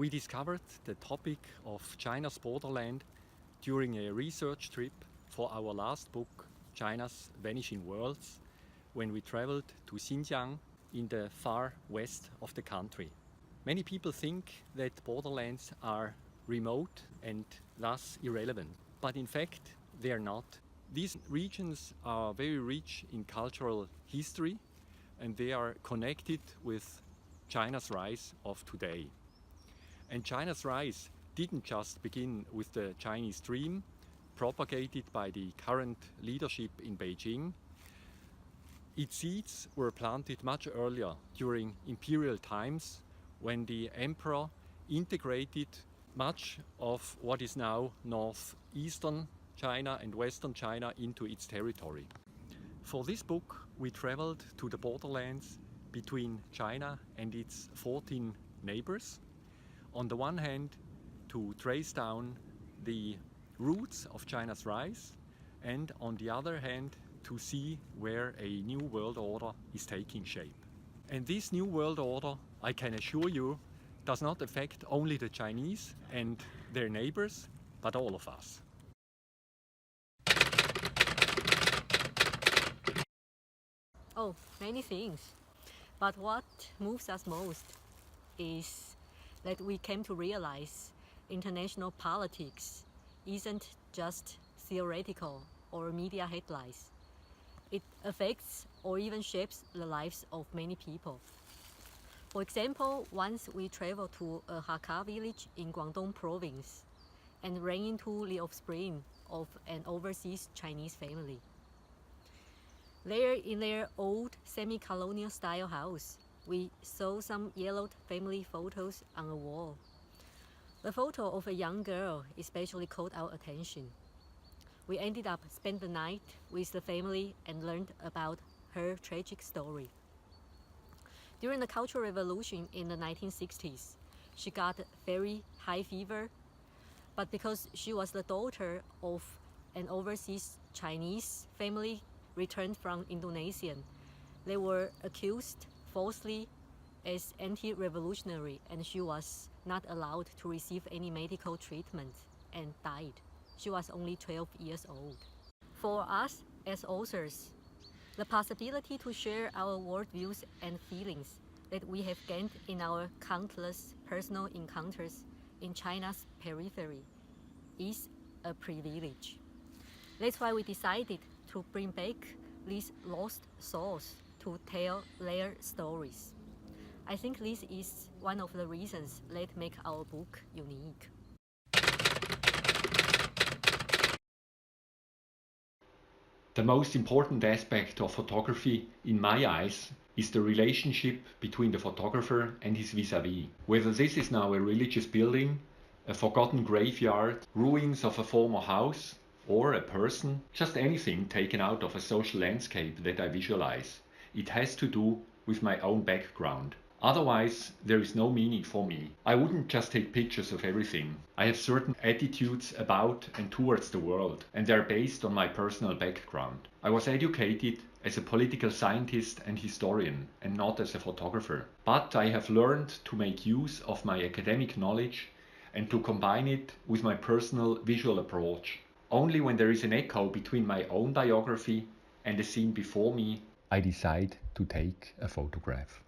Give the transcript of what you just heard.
We discovered the topic of China's borderland during a research trip for our last book, China's Vanishing Worlds, when we traveled to Xinjiang in the far west of the country. Many people think that borderlands are remote and thus irrelevant, but in fact they are not. These regions are very rich in cultural history and they are connected with China's rise of today. And China's rise didn't just begin with the Chinese dream propagated by the current leadership in Beijing. Its seeds were planted much earlier, during imperial times, when the emperor integrated much of what is now northeastern China and western China into its territory. For this book, we traveled to the borderlands between China and its 14 neighbors. On the one hand, to trace down the roots of China's rise, and on the other hand, to see where a new world order is taking shape. And this new world order, I can assure you, does not affect only the Chinese and their neighbors, but all of us. Oh, many things. But what moves us most is that we came to realize international politics isn't just theoretical or media headlines. It affects or even shapes the lives of many people. For example, once we traveled to a Hakka village in Guangdong province and ran into the offspring of an overseas Chinese family. There, in their old semi-colonial style house, we saw some yellowed family photos on a wall. The photo of a young girl especially caught our attention. We ended up spending the night with the family and learned about her tragic story. During the Cultural Revolution in the 1960s, she got very high fever, but because she was the daughter of an overseas Chinese family returned from Indonesia, they were accused falsely as anti-revolutionary, and she was not allowed to receive any medical treatment and died. She was only 12 years old. For us as authors, the possibility to share our worldviews and feelings that we have gained in our countless personal encounters in China's periphery is a privilege. That's why we decided to bring back these lost souls to tell their stories. I think this is one of the reasons that make our book unique. The most important aspect of photography, in my eyes, is the relationship between the photographer and his vis-a-vis. Whether this is now a religious building, a forgotten graveyard, ruins of a former house, or a person, just anything taken out of a social landscape that I visualize. It has to do with my own background. Otherwise, there is no meaning for me. I wouldn't just take pictures of everything. I have certain attitudes about and towards the world, and they are based on my personal background. I was educated as a political scientist and historian, and not as a photographer. But I have learned to make use of my academic knowledge and to combine it with my personal visual approach. Only when there is an echo between my own biography and the scene before me, I decide to take a photograph.